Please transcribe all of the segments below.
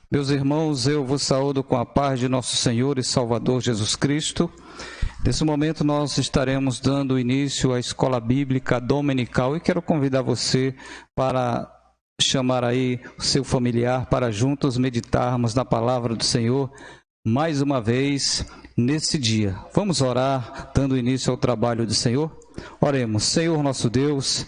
Meus irmãos, eu vos saúdo com a paz de nosso Senhor e Salvador Jesus Cristo. Nesse momento nós estaremos dando início à Escola Bíblica Dominical e quero convidar você para chamar aí o seu familiar para juntos meditarmos na palavra do Senhor mais uma vez nesse dia. Vamos orar dando início ao trabalho do Senhor? Oremos. Senhor nosso Deus,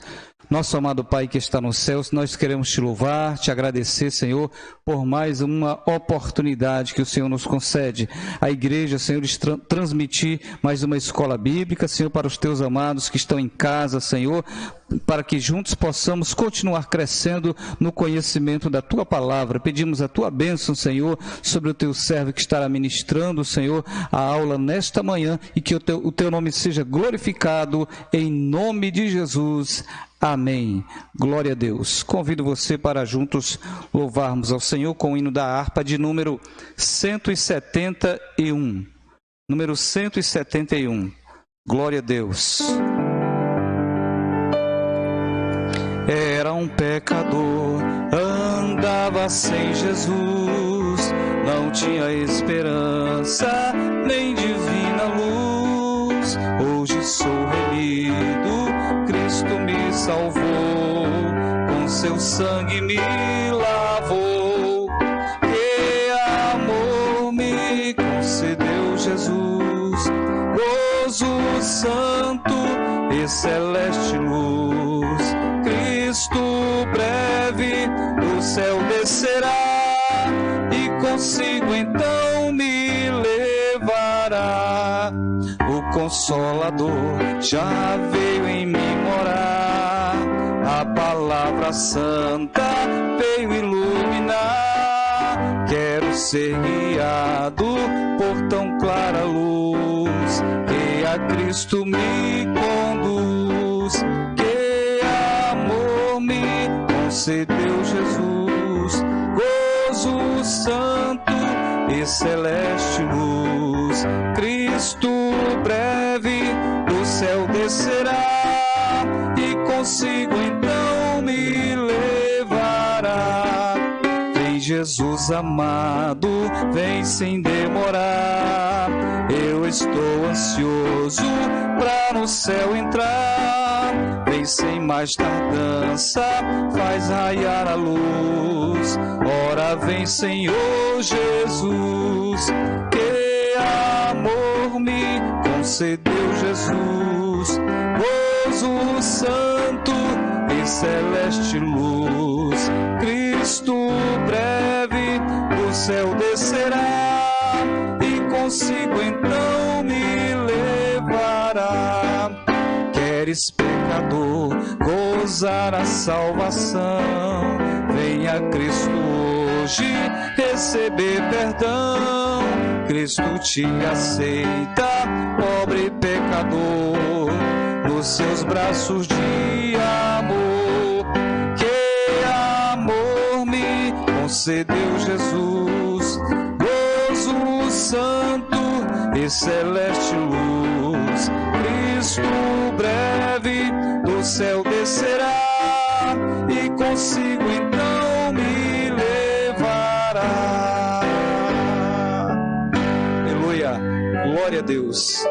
nosso amado Pai que está nos céus, nós queremos te louvar, te agradecer, Senhor, por mais uma oportunidade que o Senhor nos concede. A igreja, Senhor, transmitir mais uma escola bíblica, Senhor, para os teus amados que estão em casa, Senhor, para que juntos possamos continuar crescendo no conhecimento da Tua palavra. Pedimos a Tua bênção, Senhor, sobre o Teu servo que estará ministrando, Senhor, a aula nesta manhã e que o Teu nome seja glorificado em nome de Jesus. Amém. Glória a Deus. Convido você para juntos louvarmos ao Senhor com o hino da harpa de número 171. Número 171. Glória a Deus. Era um pecador, andava sem Jesus, não tinha esperança, nem divina luz. Hoje sou remido, Cristo me salvou, com seu sangue me lavou. Que amor me concedeu Jesus, gozo santo e celeste luz. Cristo breve do céu descerá e consigo então me levará. O Consolador já veio em mim morar, a palavra santa veio iluminar. Quero ser guiado por tão clara luz, que a Cristo me conduz. Que amor me concedeu Jesus, gozo santo e celeste luz. Cristo breve do céu descerá e consigo então me levará. Vem Jesus amado, vem sem demorar, eu estou ansioso pra no céu entrar. Vem sem mais tardança, faz raiar a luz. Ora vem Senhor Jesus. Que amor me concedeu Jesus, gozo santo e celeste luz. Cristo breve do céu descerá e consigo então me levará. Queres, pecador, gozar a salvação? Venha Cristo hoje receber perdão. Cristo te aceita, pobre pecador, nos seus braços de amor. Que amor me concedeu Jesus, gozo santo e celeste luz. Cristo breve do céu descerá e consigo então me levará. Aleluia, glória a Deus.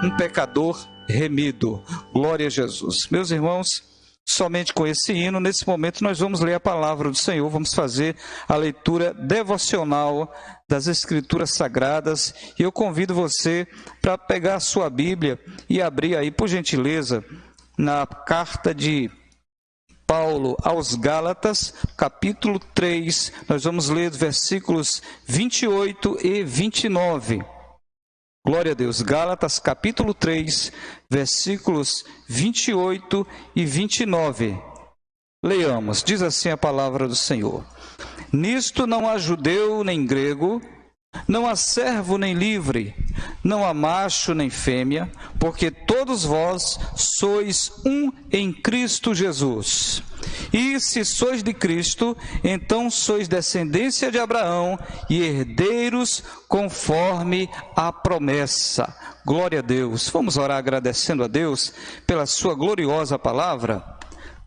Um pecador remido, glória a Jesus. Meus irmãos, somente com esse hino, nesse momento nós vamos ler a palavra do Senhor, vamos fazer a leitura devocional das Escrituras Sagradas, e eu convido você para pegar a sua Bíblia e abrir aí, por gentileza, na carta de Paulo aos Gálatas, capítulo 3, nós vamos ler os versículos 28 e 29. Glória a Deus. Gálatas, capítulo 3, versículos 28 e 29. Leiamos, diz assim a palavra do Senhor. Nisto não há judeu nem grego, não há servo nem livre, não há macho nem fêmea, porque todos vós sois um em Cristo Jesus. E se sois de Cristo, então sois descendência de Abraão e herdeiros conforme a promessa. Glória a Deus. Vamos orar agradecendo a Deus pela sua gloriosa palavra.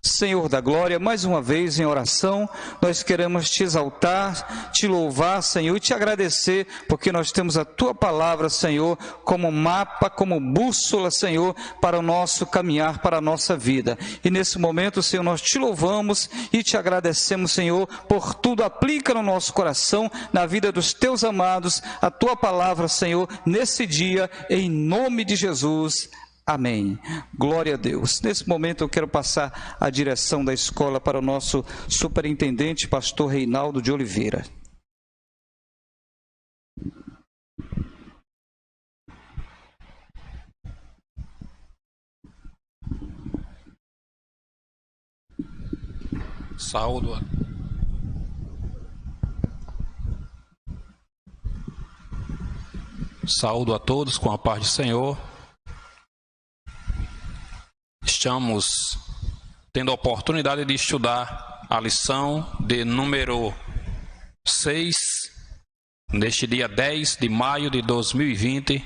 Senhor da glória, mais uma vez em oração, nós queremos te exaltar, te louvar, Senhor, e te agradecer, porque nós temos a tua palavra, Senhor, como mapa, como bússola, Senhor, para o nosso caminhar, para a nossa vida. E nesse momento, Senhor, nós te louvamos e te agradecemos, Senhor, por tudo. Aplica no nosso coração, na vida dos teus amados, a tua palavra, Senhor, nesse dia, em nome de Jesus. Amém. Glória a Deus. Nesse momento eu quero passar a direção da escola para o nosso superintendente, pastor Reinaldo de Oliveira. Saúdo a todos com a paz do Senhor. Estamos tendo a oportunidade de estudar a lição de número 6, neste dia 10 de maio de 2020,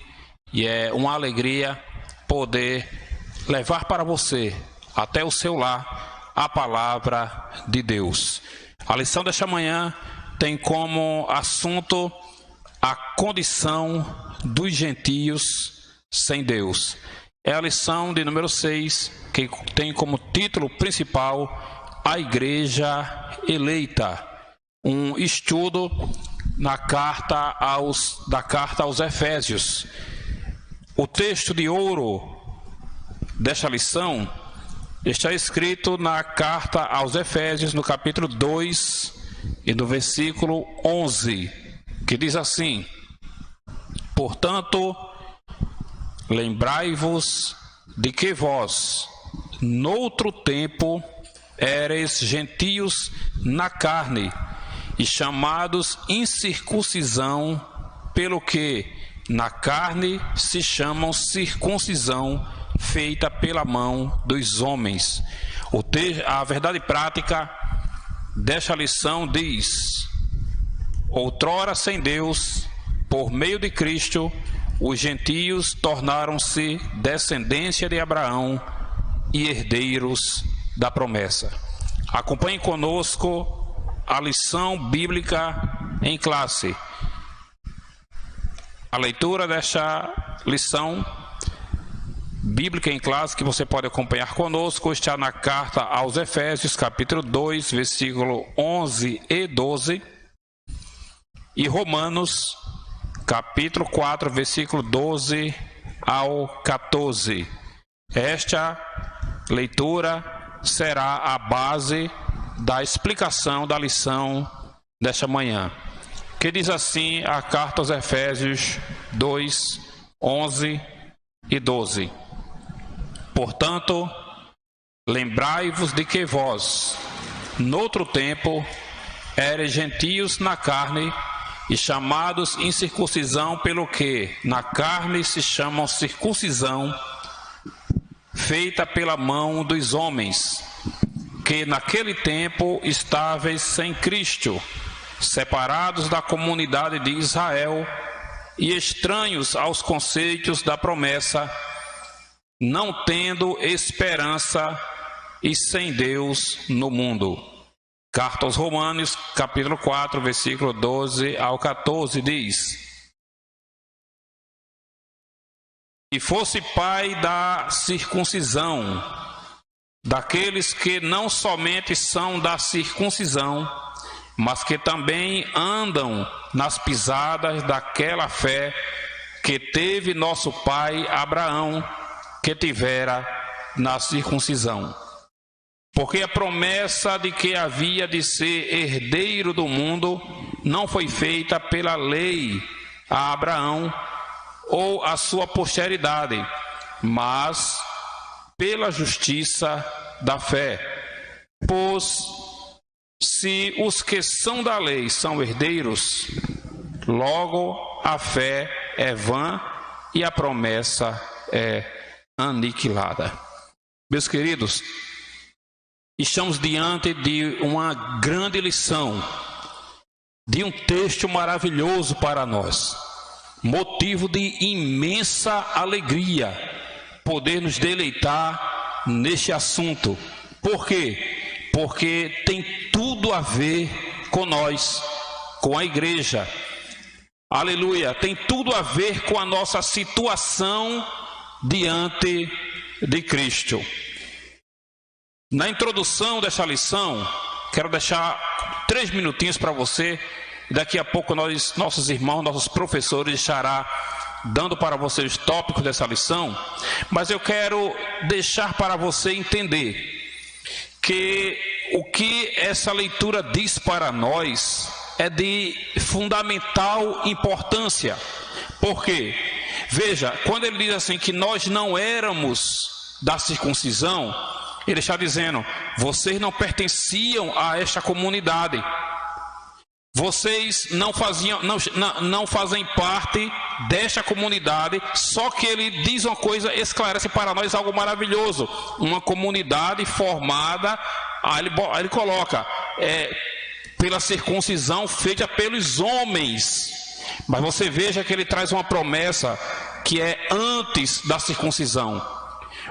e é uma alegria poder levar para você, até o seu lar, a palavra de Deus. A lição desta manhã tem como assunto a condição dos gentios sem Deus. É a lição de número 6, que tem como título principal a Igreja Eleita, um estudo da carta aos Efésios. O texto de ouro desta lição está escrito na carta aos Efésios, no capítulo 2 e no versículo 11, que diz assim: portanto, lembrai-vos de que vós, noutro tempo, éreis gentios na carne, e chamados incircuncisão, pelo que na carne se chamam circuncisão, feita pela mão dos homens. A verdade prática desta lição diz: outrora sem Deus, por meio de Cristo, os gentios tornaram-se descendência de Abraão e herdeiros da promessa. Acompanhe conosco a lição bíblica em classe. A leitura desta lição bíblica em classe, que você pode acompanhar conosco, está na carta aos Efésios, capítulo 2, versículo 11 e 12, e Romanos, capítulo 4, versículo 12 ao 14. Esta leitura será a base da explicação da lição desta manhã, que diz assim a carta aos Efésios 2, 11 e 12. Portanto, lembrai-vos de que vós, noutro tempo, éreis gentios na carne, e chamados incircuncisão, pelo que na carne se chamam circuncisão, feita pela mão dos homens, que naquele tempo estáveis sem Cristo, separados da comunidade de Israel e estranhos aos conceitos da promessa, não tendo esperança e sem Deus no mundo. Carta aos Romanos, capítulo 4, versículo 12 ao 14, diz: e fosse pai da circuncisão, daqueles que não somente são da circuncisão, mas que também andam nas pisadas daquela fé que teve nosso pai Abraão, que tivera na circuncisão. Porque a promessa de que havia de ser herdeiro do mundo não foi feita pela lei a Abraão ou a sua posteridade, mas pela justiça da fé. Pois se os que são da lei são herdeiros, logo a fé é vã e a promessa é aniquilada. Meus queridos, estamos diante de uma grande lição, de um texto maravilhoso para nós, motivo de imensa alegria poder nos deleitar neste assunto, Por quê? Porque tem tudo a ver com nós, com a igreja. Aleluia! Tem tudo a ver com a nossa situação diante de Cristo. Na introdução dessa lição, quero deixar 3 minutinhos para você. Daqui a pouco nossos irmãos, nossos professores estará dando para você os tópicos dessa lição. Mas eu quero deixar para você entender que o que essa leitura diz para nós é de fundamental importância. Por quê? Veja, quando ele diz assim que nós não éramos da circuncisão, ele está dizendo, vocês não pertenciam a esta comunidade. Vocês não fazem parte desta comunidade, só que ele diz uma coisa, esclarece para nós algo maravilhoso. Uma comunidade formada, aí ele coloca, pela circuncisão feita pelos homens. Mas você veja que ele traz uma promessa que é antes da circuncisão.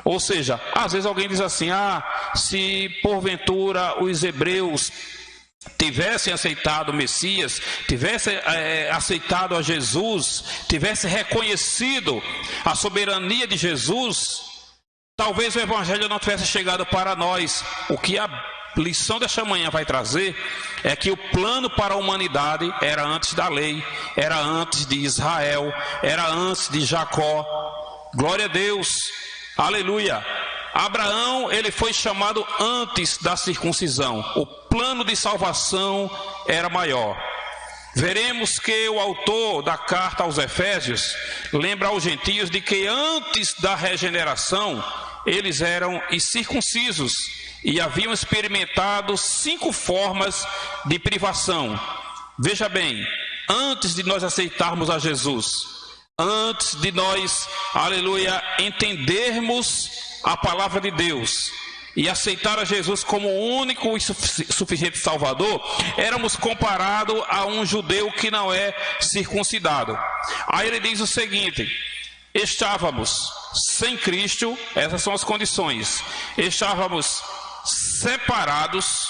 Ou seja, às vezes alguém diz assim, se porventura os hebreus tivessem aceitado o Messias, tivessem aceitado a Jesus, tivessem reconhecido a soberania de Jesus, talvez o Evangelho não tivesse chegado para nós. O que a lição desta manhã vai trazer é que o plano para a humanidade era antes da lei, era antes de Israel, era antes de Jacó. Glória a Deus, aleluia. Abraão, ele foi chamado antes da circuncisão. O plano de salvação era maior. Veremos que o autor da carta aos Efésios lembra aos gentios de que antes da regeneração eles eram incircuncisos e haviam experimentado 5 formas de privação. Veja bem, antes de nós aceitarmos a Jesus, antes de nós, aleluia, entendermos a palavra de Deus e aceitar a Jesus como o único e suficiente Salvador, éramos comparados a um judeu que não é circuncidado. Aí ele diz o seguinte: estávamos sem Cristo, essas são as condições, estávamos separados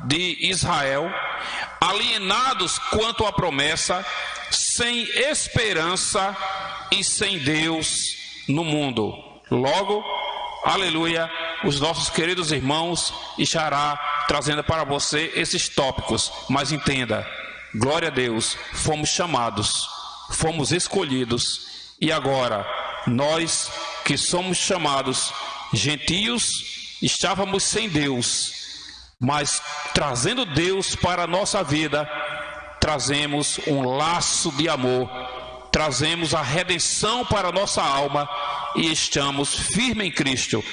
de Israel, alienados quanto à promessa, sem esperança e sem Deus no mundo. Logo, aleluia, os nossos queridos irmãos estará trazendo para você esses tópicos. Mas entenda, glória a Deus, fomos chamados, fomos escolhidos, e agora nós que somos chamados gentios, estávamos sem Deus, mas trazendo Deus para a nossa vida, trazemos um laço de amor, trazemos a redenção para a nossa alma e estamos firmes em Cristo.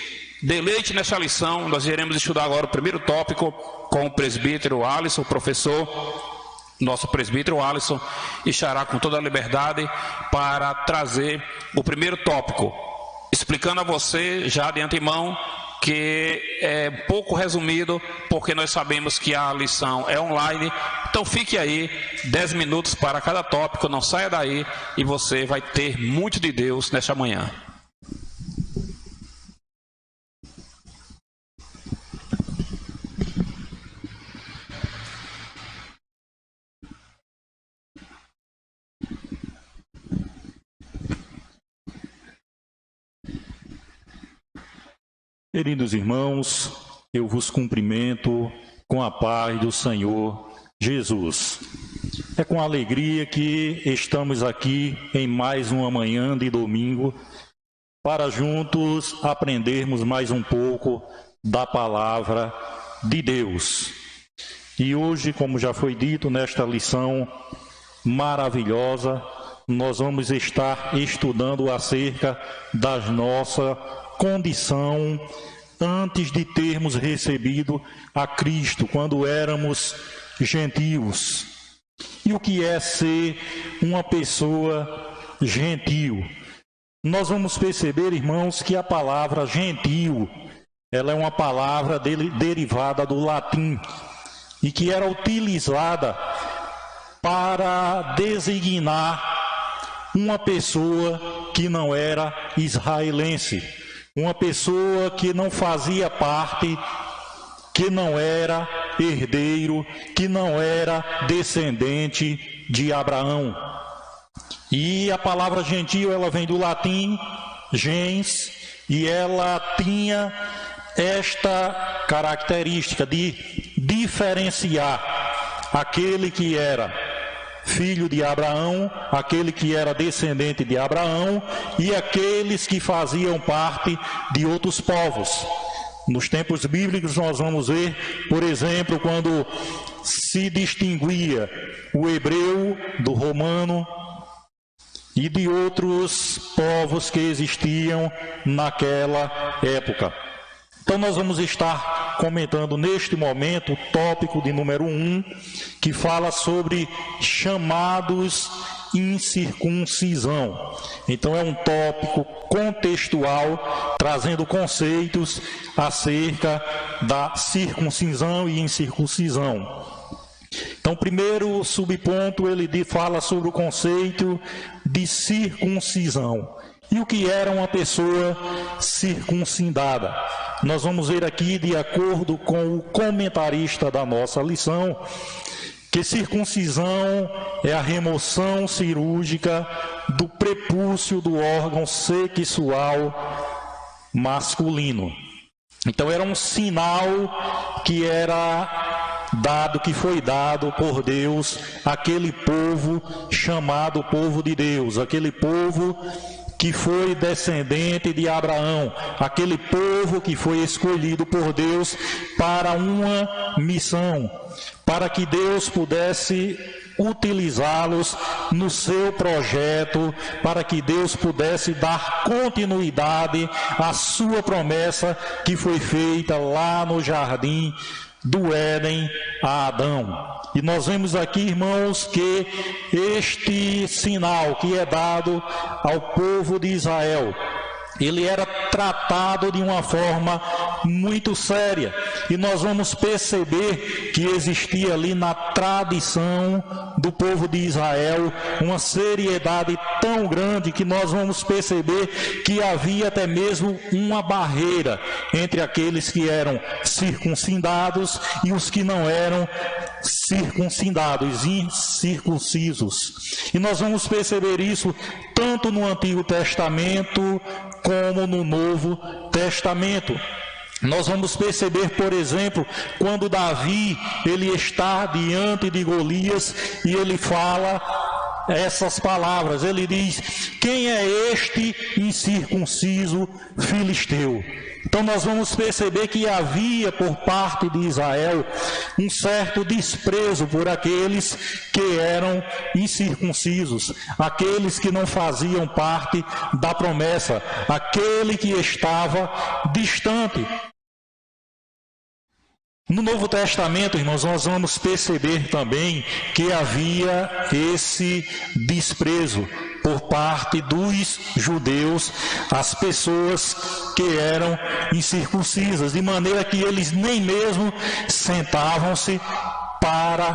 Deleite nessa lição. Nós iremos estudar agora o primeiro tópico com o presbítero Alisson, o professor. Nosso presbítero Alisson estará com toda a liberdade para trazer o primeiro tópico, explicando a você já de antemão que é pouco resumido, porque nós sabemos que a lição é online. Então fique aí, 10 minutos para cada tópico, não saia daí e você vai ter muito de Deus nesta manhã. Queridos irmãos, eu vos cumprimento com a paz do Senhor Jesus. É com alegria que estamos aqui em mais uma manhã de domingo para juntos aprendermos mais um pouco da palavra de Deus. E hoje, como já foi dito nesta lição maravilhosa, nós vamos estar estudando acerca da nossa condição antes de termos recebido a Cristo, quando éramos gentios. E o que é ser uma pessoa gentil? Nós vamos perceber, irmãos, que a palavra gentil, ela é uma palavra derivada do latim e que era utilizada para designar uma pessoa que não era israelense, uma pessoa que não fazia parte que não era herdeiro, que não era descendente de Abraão. E a palavra gentio, ela vem do latim gens, e ela tinha esta característica de diferenciar aquele que era filho de Abraão, aquele que era descendente de Abraão e aqueles que faziam parte de outros povos. Nos tempos bíblicos nós vamos ver, por exemplo, quando se distinguia o hebreu do romano e de outros povos que existiam naquela época. Então nós vamos estar comentando neste momento o tópico de número 1, que fala sobre chamados incircuncisão. Então é um tópico contextual, trazendo conceitos acerca da circuncisão e incircuncisão. Então, primeiro subponto, ele fala sobre o conceito de circuncisão. E o que era uma pessoa circuncidada? Nós vamos ver aqui, de acordo com o comentarista da nossa lição, que circuncisão é a remoção cirúrgica do prepúcio do órgão sexual masculino. Então era um sinal que foi dado por Deus àquele povo chamado povo de Deus, aquele povo que foi descendente de Abraão, aquele povo que foi escolhido por Deus para uma missão, para que Deus pudesse utilizá-los no seu projeto, para que Deus pudesse dar continuidade à sua promessa que foi feita lá no jardim do Éden a Adão. E nós vemos aqui, irmãos, que este sinal que é dado ao povo de Israel, ele era tratado de uma forma muito séria. E nós vamos perceber que existia ali na tradição do povo de Israel uma seriedade tão grande que nós vamos perceber que havia até mesmo uma barreira entre aqueles que eram circuncidados e os que não eram circuncidados, incircuncisos. E nós vamos perceber isso tanto no Antigo Testamento como no Novo Testamento. Nós vamos perceber, por exemplo, quando Davi ele está diante de Golias e ele fala essas palavras. Ele diz: quem é este incircunciso filisteu? Então nós vamos perceber que havia por parte de Israel um certo desprezo por aqueles que eram incircuncisos, aqueles que não faziam parte da promessa, aquele que estava distante. No Novo Testamento, irmãos, nós vamos perceber também que havia esse desprezo por parte dos judeus, as pessoas que eram incircuncisas, de maneira que eles nem mesmo sentavam-se para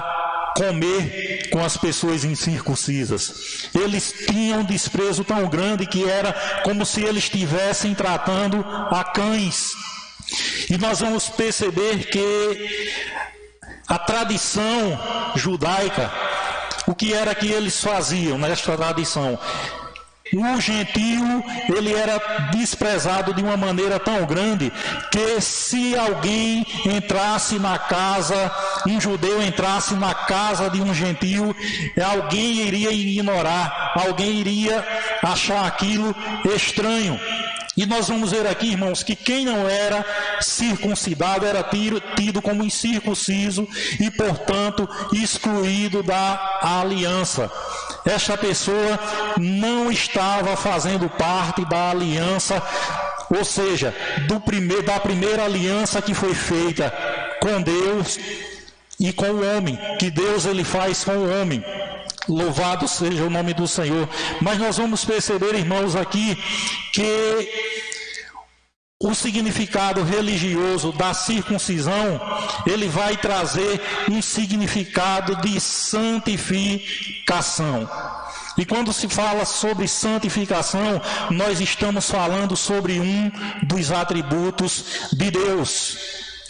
comer com as pessoas incircuncisas. Eles tinham um desprezo tão grande que era como se eles estivessem tratando a cães. E nós vamos perceber que a tradição judaica, o que era que eles faziam nesta tradição? O gentio, ele era desprezado de uma maneira tão grande que se alguém entrasse na casa, um judeu entrasse na casa de um gentio, alguém iria ignorar, alguém iria achar aquilo estranho. E nós vamos ver aqui, irmãos, que quem não era circuncidado era tido como incircunciso e, portanto, excluído da aliança. Esta pessoa não estava fazendo parte da aliança, ou seja, da primeira aliança que foi feita com Deus e com o homem, que Deus ele faz com o homem. Louvado seja o nome do Senhor. Mas nós vamos perceber, irmãos, aqui que o significado religioso da circuncisão, ele vai trazer um significado de santificação. E quando se fala sobre santificação, nós estamos falando sobre um dos atributos de Deus.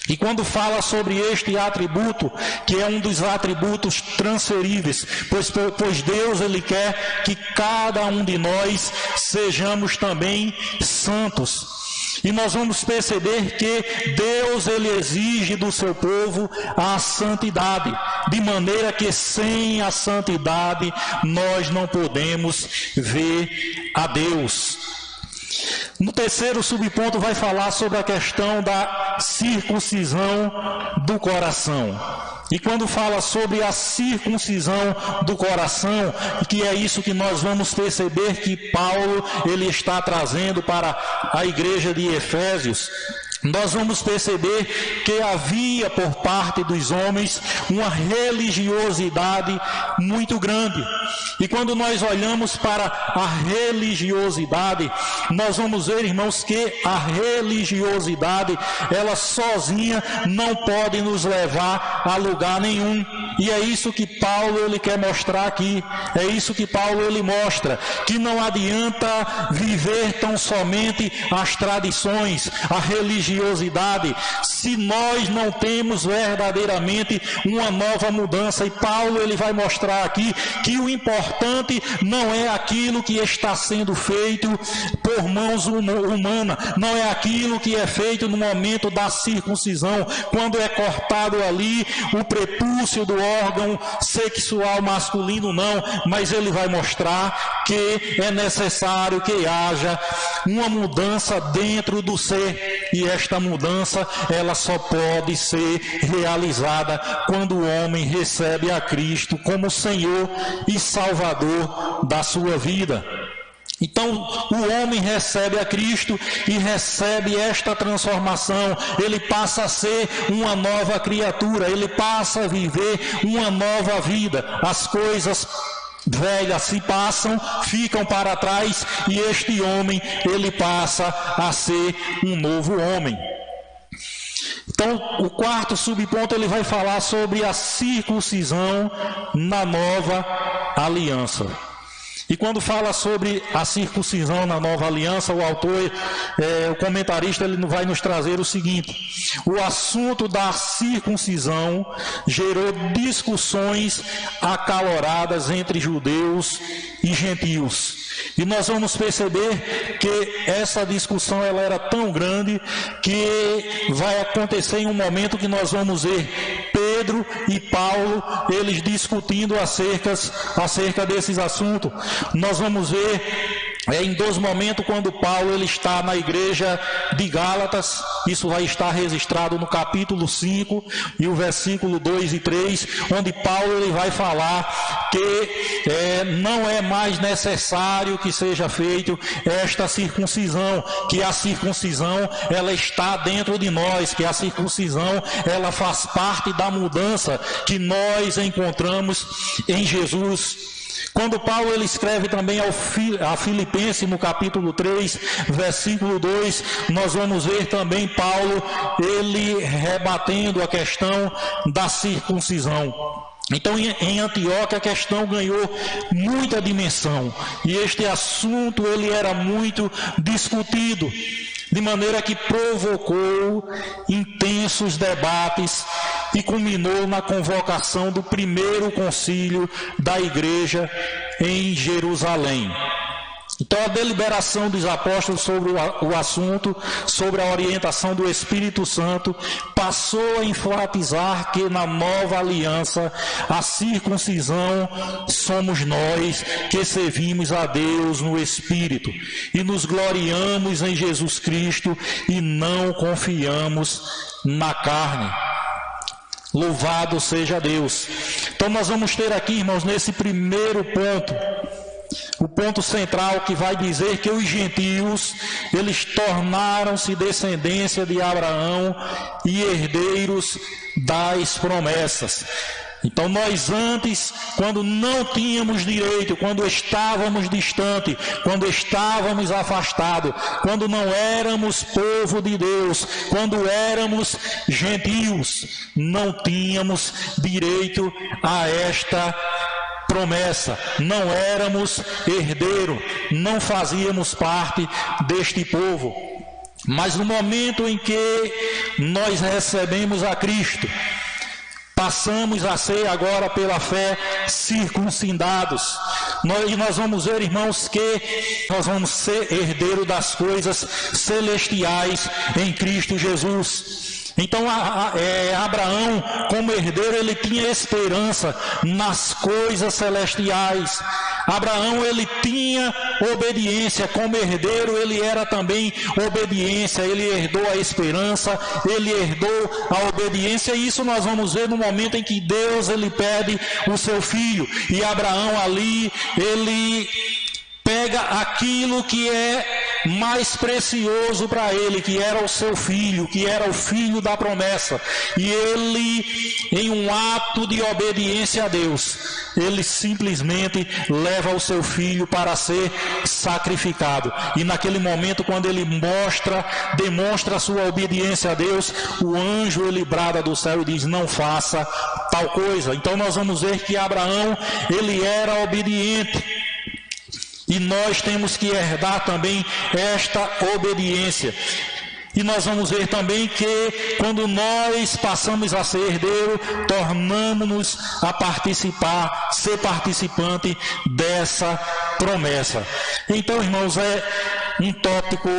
E quando fala sobre este atributo, que é um dos atributos transferíveis, pois Deus, Ele quer que cada um de nós sejamos também santos. E nós vamos perceber que Deus, Ele exige do seu povo a santidade, de maneira que sem a santidade nós não podemos ver a Deus. No terceiro subponto vai falar sobre a questão da circuncisão do coração. E quando fala sobre a circuncisão do coração, que é isso que nós vamos perceber que Paulo ele está trazendo para a igreja de Efésios, nós vamos perceber que havia por parte dos homens uma religiosidade muito grande. E quando nós olhamos para a religiosidade, nós vamos ver, irmãos, que a religiosidade, ela sozinha não pode nos levar a lugar nenhum. E é isso que Paulo ele quer mostrar aqui. É isso que Paulo ele mostra, que não adianta viver tão somente as tradições, a religiosidade, se nós não temos verdadeiramente uma nova mudança. E Paulo ele vai mostrar aqui que o importante não é aquilo que está sendo feito por mãos humanas, não é aquilo que é feito no momento da circuncisão, quando é cortado ali o prepúcio do órgão sexual masculino, não, mas ele vai mostrar que é necessário que haja uma mudança dentro do ser, e esta mudança ela só pode ser realizada quando o homem recebe a Cristo como Senhor e Salvador da sua vida. Então, o homem recebe a Cristo e recebe esta transformação, ele passa a ser uma nova criatura, ele passa a viver uma nova vida. As coisas velhas se passam, ficam para trás, e este homem, ele passa a ser um novo homem. Então, o quarto subponto, ele vai falar sobre a circuncisão na nova aliança. E quando fala sobre a circuncisão na nova aliança, o autor, o comentarista, ele vai nos trazer o seguinte: o assunto da circuncisão gerou discussões acaloradas entre judeus e gentios. E nós vamos perceber que essa discussão ela era tão grande que vai acontecer em um momento que nós vamos ver Pedro e Paulo, eles discutindo acerca desses assuntos. Nós vamos ver em dois momentos, quando Paulo ele está na igreja de Gálatas, isso vai estar registrado no capítulo 5 e o versículo 2 e 3, onde Paulo ele vai falar que não é mais necessário que seja feito esta circuncisão, que a circuncisão ela está dentro de nós, que a circuncisão ela faz parte da mudança que nós encontramos em Jesus. Quando Paulo ele escreve também a Filipenses, no capítulo 3, versículo 2, nós vamos ver também Paulo, ele rebatendo a questão da circuncisão. Então, em Antioquia, a questão ganhou muita dimensão, e este assunto ele era muito discutido, de maneira que provocou intensos debates e culminou na convocação do primeiro concílio da igreja em Jerusalém. Então, a deliberação dos apóstolos sobre o assunto, sobre a orientação do Espírito Santo, passou a enfatizar que na nova aliança, a circuncisão somos nós que servimos a Deus no Espírito e nos gloriamos em Jesus Cristo e não confiamos na carne. Louvado seja Deus. Então nós vamos ter aqui, irmãos, nesse primeiro ponto, o ponto central que vai dizer que os gentios, eles tornaram-se descendência de Abraão e herdeiros das promessas. Então nós antes, quando não tínhamos direito, quando estávamos distantes, quando estávamos afastados, quando não éramos povo de Deus, quando éramos gentios, não tínhamos direito a esta promessa, não éramos herdeiro, não fazíamos parte deste povo. Mas no momento em que nós recebemos a Cristo, passamos a ser agora pela fé circuncidados. E nós vamos ver, irmãos, que nós vamos ser herdeiros das coisas celestiais em Cristo Jesus. Então Abraão, como herdeiro, ele tinha esperança nas coisas celestiais. Abraão, ele tinha obediência, como herdeiro ele era também obediência, ele herdou a esperança, ele herdou a obediência, e isso nós vamos ver no momento em que Deus ele pede o seu filho, e Abraão ali, ele pega aquilo que é mais precioso para ele, que era o seu filho, que era o filho da promessa, e ele, em um ato de obediência a Deus, ele simplesmente leva o seu filho para ser sacrificado. E naquele momento, quando ele demonstra a sua obediência a Deus, o anjo ele brada do céu e diz: não faça tal coisa. Então nós vamos ver que Abraão ele era obediente. E nós temos que herdar também esta obediência. E nós vamos ver também que quando nós passamos a ser herdeiro, tornamos-nos a participar, ser participante dessa promessa. Então, irmãos, é um tópico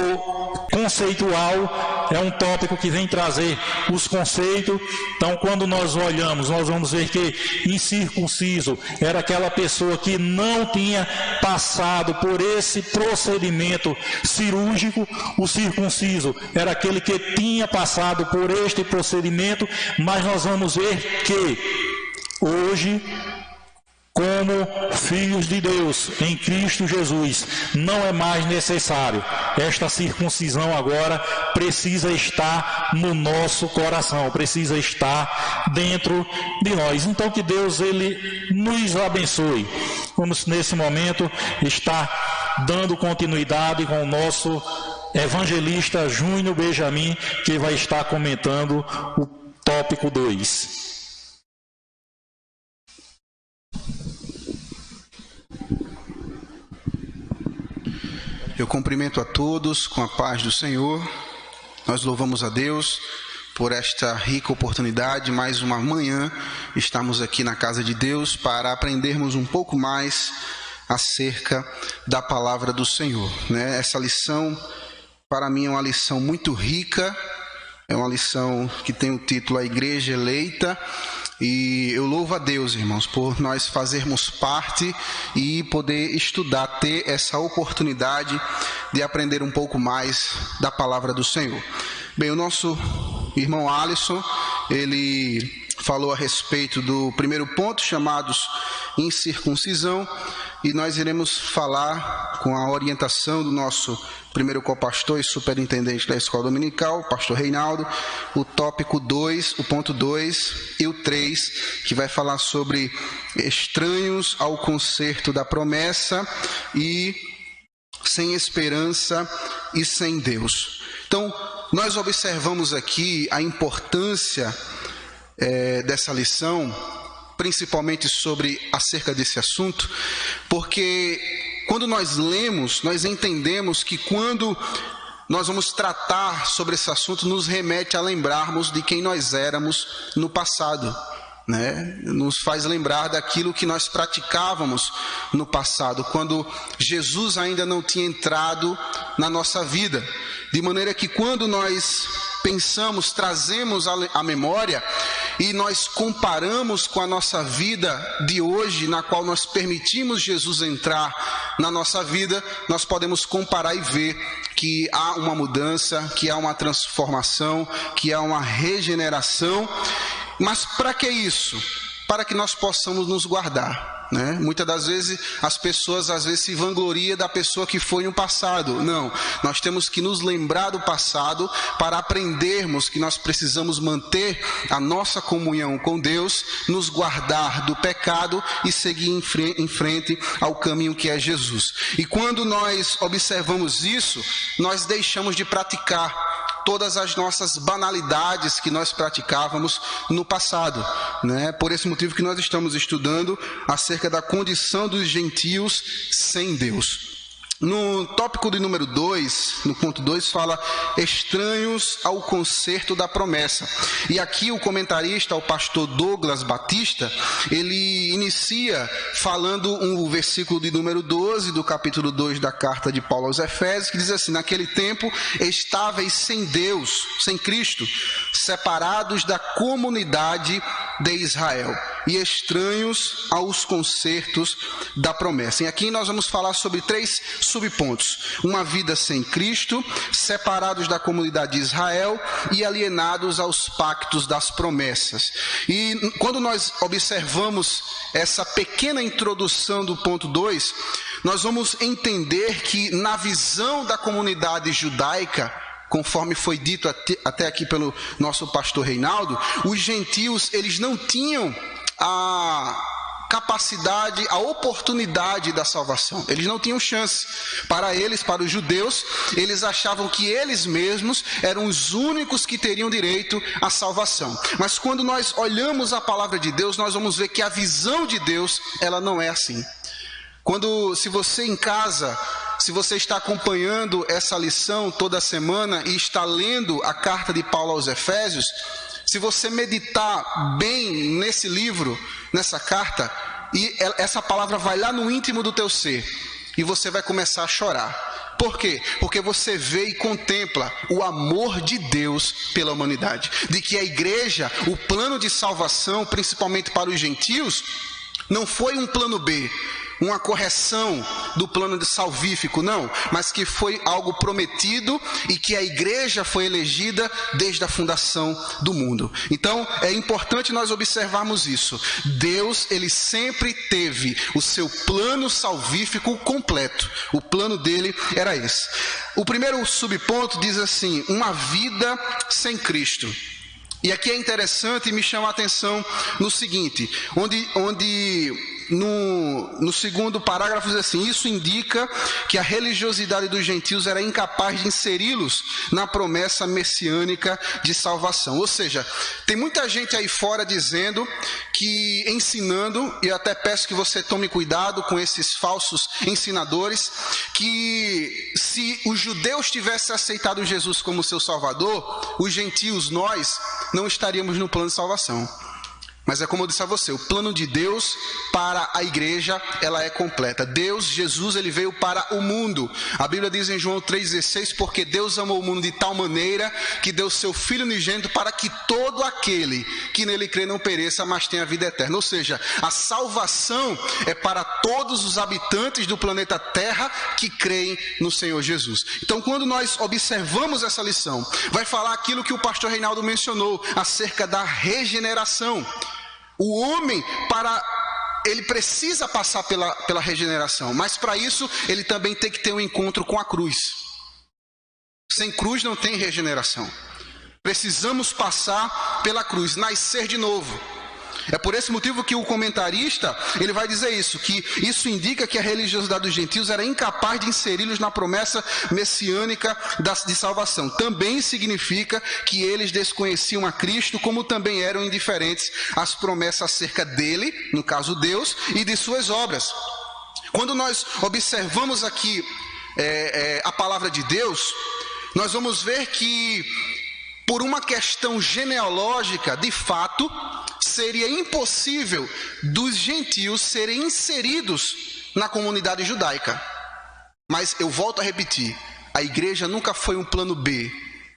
conceitual, é um tópico que vem trazer os conceitos. Então, quando nós olhamos, nós vamos ver que incircunciso era aquela pessoa que não tinha passado por esse procedimento cirúrgico. O circunciso era aquele que tinha passado por este procedimento, mas nós vamos ver que hoje, como filhos de Deus em Cristo Jesus, não é mais necessário. Esta circuncisão agora precisa estar no nosso coração, precisa estar dentro de nós. Então que Deus ele nos abençoe. Vamos nesse momento estar dando continuidade com o nosso evangelista Júnior Benjamin, que vai estar comentando o tópico 2. Eu cumprimento a todos com a paz do Senhor. Nós louvamos a Deus por esta rica oportunidade. Mais uma manhã estamos aqui na casa de Deus para aprendermos um pouco mais acerca da palavra do Senhor, né? Essa lição, para mim, é uma lição muito rica. É uma lição que tem o título A Igreja Eleita. E eu louvo a Deus, irmãos, por nós fazermos parte e poder estudar, ter essa oportunidade de aprender um pouco mais da palavra do Senhor. Bem, o nosso irmão Alisson, ele falou a respeito do primeiro ponto, chamados incircuncisão, e nós iremos falar com a orientação do nosso primeiro copastor e superintendente da escola dominical, pastor Reinaldo, o tópico 2, o ponto 2 e o 3, que vai falar sobre estranhos ao concerto da promessa e sem esperança e sem Deus. Então, nós observamos aqui a importância dessa lição, principalmente acerca desse assunto, porque quando nós lemos, nós entendemos que quando nós vamos tratar sobre esse assunto, nos remete a lembrarmos de quem nós éramos no passado, né? Nos faz lembrar daquilo que nós praticávamos no passado, quando Jesus ainda não tinha entrado na nossa vida. De maneira que quando nós pensamos, trazemos a memória e nós comparamos com a nossa vida de hoje, na qual nós permitimos Jesus entrar na nossa vida, nós podemos comparar e ver que há uma mudança, que há uma transformação, que há uma regeneração. Mas para que isso? Para que nós possamos nos guardar, né? Muitas das vezes as pessoas se vangloriam da pessoa que foi no passado. Não, nós temos que nos lembrar do passado para aprendermos que nós precisamos manter a nossa comunhão com Deus, nos guardar do pecado e seguir em frente ao caminho que é Jesus. E quando nós observamos isso, nós deixamos de praticar todas as nossas banalidades que nós praticávamos no passado, né? Por esse motivo que nós estamos estudando acerca da condição dos gentios sem Deus. No tópico de número 2, no ponto 2, fala estranhos ao concerto da promessa. E aqui o comentarista, o pastor Douglas Batista, ele inicia falando um versículo de número 12 do capítulo 2 da carta de Paulo aos Efésios, que diz assim: naquele tempo estáveis sem Deus, sem Cristo, separados da comunidade de Israel e estranhos aos concertos da promessa. E aqui nós vamos falar sobre 3 subpontos: uma vida sem Cristo, separados da comunidade de Israel e alienados aos pactos das promessas. E quando nós observamos essa pequena introdução do ponto 2, nós vamos entender que na visão da comunidade judaica, conforme foi dito até aqui pelo nosso pastor Reinaldo, os gentios, eles não tinham a capacidade, a oportunidade da salvação. Eles não tinham chance. Para eles, para os judeus, eles achavam que eles mesmos eram os únicos que teriam direito à salvação. Mas quando nós olhamos a palavra de Deus, nós vamos ver que a visão de Deus, ela não é assim. Se você em casa, se você está acompanhando essa lição toda semana e está lendo a carta de Paulo aos Efésios, se você meditar bem nesse livro, nessa carta, e essa palavra vai lá no íntimo do teu ser, e você vai começar a chorar. Por quê? Porque você vê e contempla o amor de Deus pela humanidade. De que a igreja, o plano de salvação, principalmente para os gentios, não foi um plano B, uma correção do plano de salvífico, não, mas que foi algo prometido e que a igreja foi elegida desde a fundação do mundo. Então, é importante nós observarmos isso. Deus, ele sempre teve o seu plano salvífico completo. O plano dele era esse. O primeiro subponto diz assim: uma vida sem Cristo. E aqui é interessante e me chama a atenção no seguinte, no segundo parágrafo diz assim: isso indica que a religiosidade dos gentios era incapaz de inseri-los na promessa messiânica de salvação. Ou seja, tem muita gente aí fora dizendo que, ensinando, e eu até peço que você tome cuidado com esses falsos ensinadores, que se os judeus tivessem aceitado Jesus como seu salvador, os gentios, nós, não estaríamos no plano de salvação. Mas é como eu disse a você, o plano de Deus para a igreja, ela é completa. Deus, Jesus, ele veio para o mundo. A Bíblia diz em João 3,16, porque Deus amou o mundo de tal maneira que deu seu Filho unigênito para que todo aquele que nele crê não pereça, mas tenha vida eterna. Ou seja, a salvação é para todos os habitantes do planeta Terra que creem no Senhor Jesus. Então, quando nós observamos essa lição, vai falar aquilo que o pastor Reinaldo mencionou, acerca da regeneração. O homem, ele precisa passar pela regeneração, mas para isso ele também tem que ter um encontro com a cruz. Sem cruz não tem regeneração. Precisamos passar pela cruz, nascer de novo. É por esse motivo que o comentarista, ele vai dizer isso, que isso indica que a religiosidade dos gentios era incapaz de inseri-los na promessa messiânica de salvação. Também significa que eles desconheciam a Cristo, como também eram indiferentes às promessas acerca dele, no caso Deus, e de suas obras. Quando nós observamos aqui a palavra de Deus, nós vamos ver que, por uma questão genealógica, de fato, seria impossível dos gentios serem inseridos na comunidade judaica. Mas eu volto a repetir, a igreja nunca foi um plano B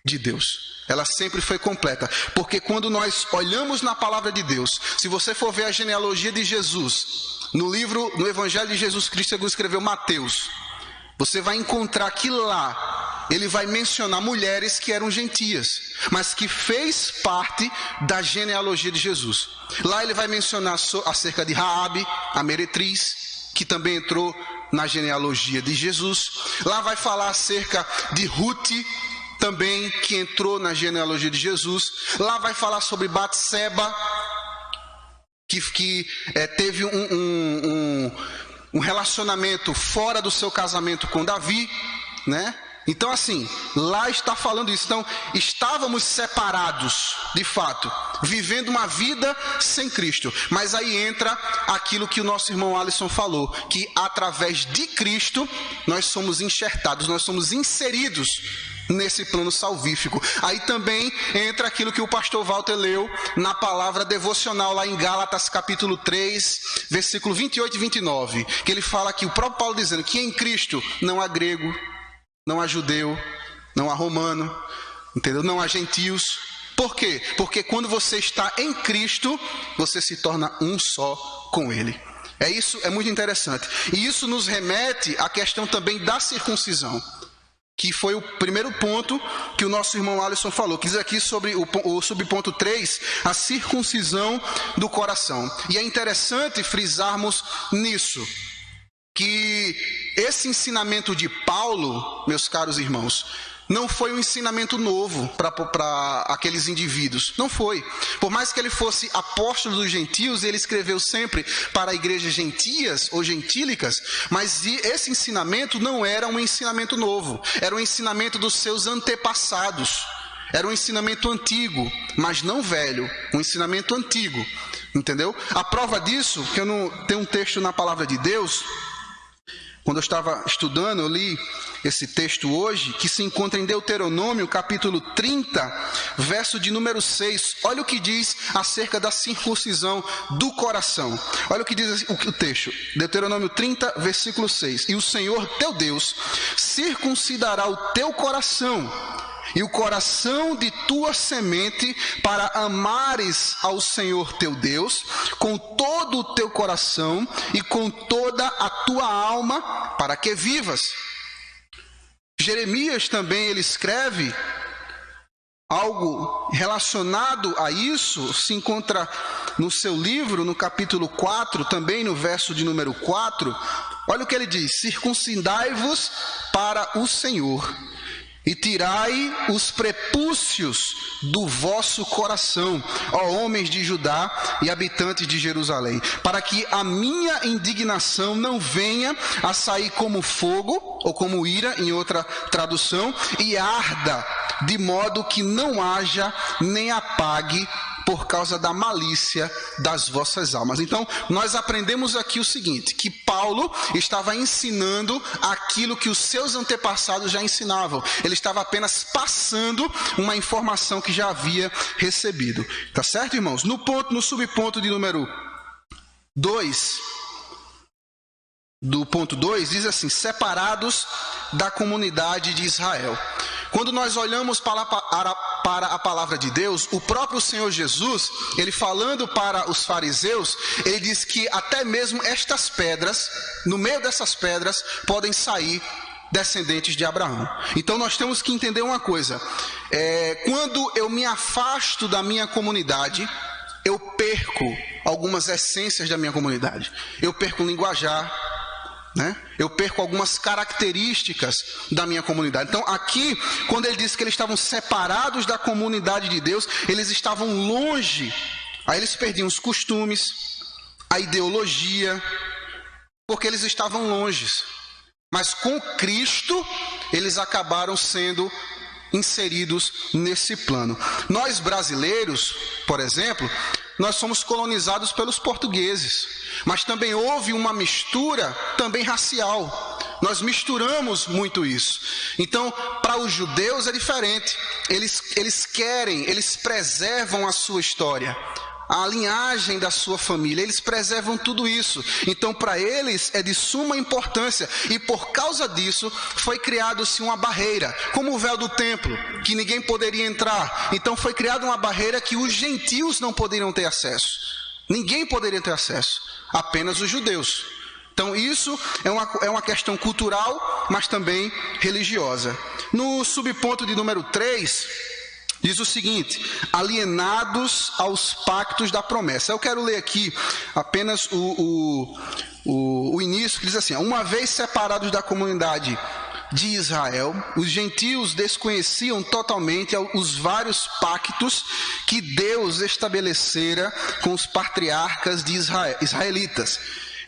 de Deus. Ela sempre foi completa. Porque quando nós olhamos na palavra de Deus, se você for ver a genealogia de Jesus, no Evangelho de Jesus Cristo, segundo escreveu Mateus, você vai encontrar que lá ele vai mencionar mulheres que eram gentias, mas que fez parte da genealogia de Jesus. Lá ele vai mencionar acerca de Raabe, a meretriz, que também entrou na genealogia de Jesus. Lá vai falar acerca de Ruth, também, que entrou na genealogia de Jesus. Lá vai falar sobre Batseba, que teve um relacionamento fora do seu casamento com Davi, né? Então, assim, lá está falando isso. Então, estávamos separados, de fato, vivendo uma vida sem Cristo. Mas aí entra aquilo que o nosso irmão Alisson falou, que através de Cristo nós somos enxertados, nós somos inseridos nesse plano salvífico. Aí também entra aquilo que o pastor Walter leu na palavra devocional lá em Gálatas capítulo 3, versículo 28 e 29, que ele fala aqui, o próprio Paulo dizendo que em Cristo não há grego, não há judeu, não há romano, entendeu? Não há gentios. Por quê? Porque quando você está em Cristo, você se torna um só com Ele. Isso é muito interessante. E isso nos remete à questão também da circuncisão, que foi o primeiro ponto que o nosso irmão Alisson falou, que diz aqui sobre o subponto 3, a circuncisão do coração. E é interessante frisarmos nisso, que esse ensinamento de Paulo, meus caros irmãos, não foi um ensinamento novo para aqueles indivíduos. Não foi. Por mais que ele fosse apóstolo dos gentios, ele escreveu sempre para igrejas gentias ou gentílicas, mas esse ensinamento não era um ensinamento novo. Era um ensinamento dos seus antepassados. Era um ensinamento antigo, mas não velho. Um ensinamento antigo. Entendeu? A prova disso, que eu não tenho um texto na palavra de Deus. Quando eu estava estudando, eu li esse texto hoje, que se encontra em Deuteronômio, capítulo 30, verso de número 6. Olha o que diz acerca da circuncisão do coração. Olha o que diz o texto. Deuteronômio 30, versículo 6. E o Senhor teu Deus circuncidará o teu coração e o coração de tua semente, para amares ao Senhor teu Deus com todo o teu coração e com toda a tua alma, para que vivas. Jeremias também, ele escreve algo relacionado a isso, se encontra no seu livro, no capítulo 4, também no verso de número 4. Olha o que ele diz: circuncidai-vos para o Senhor e tirai os prepúcios do vosso coração, ó homens de Judá e habitantes de Jerusalém, para que a minha indignação não venha a sair como fogo, ou como ira, em outra tradução, e arda, de modo que não haja nem apague por causa da malícia das vossas almas. Então, nós aprendemos aqui o seguinte, que Paulo estava ensinando aquilo que os seus antepassados já ensinavam. Ele estava apenas passando uma informação que já havia recebido. Tá certo, irmãos? No subponto de número 2, do ponto 2, diz assim: separados da comunidade de Israel. Quando nós olhamos para a palavra de Deus, o próprio Senhor Jesus, ele falando para os fariseus, ele diz que até mesmo estas pedras, no meio dessas pedras, podem sair descendentes de Abraão. Então nós temos que entender uma coisa, quando eu me afasto da minha comunidade, eu perco algumas essências da minha comunidade. Eu perco o linguajar, né? Eu perco algumas características da minha comunidade. Então aqui, quando ele disse que eles estavam separados da comunidade de Deus, eles estavam longe. Aí eles perdiam os costumes, a ideologia, porque eles estavam longe. Mas com Cristo, eles acabaram sendo inseridos nesse plano. Nós brasileiros, por exemplo, nós somos colonizados pelos portugueses, mas também houve uma mistura também racial. Nós misturamos muito isso. Então, para os judeus é diferente. Eles preservam a sua história, a linhagem da sua família, eles preservam tudo isso. Então, para eles é de suma importância, e por causa disso foi criado-se uma barreira, como o véu do templo, que ninguém poderia entrar. Então foi criada uma barreira que os gentios não poderiam ter acesso. Ninguém poderia ter acesso, apenas os judeus. Então isso é uma questão cultural, mas também religiosa. No subponto de número 3, diz o seguinte: alienados aos pactos da promessa. Eu quero ler aqui apenas o início, que diz assim: uma vez separados da comunidade de Israel, os gentios desconheciam totalmente os vários pactos que Deus estabelecera com os patriarcas de israelitas.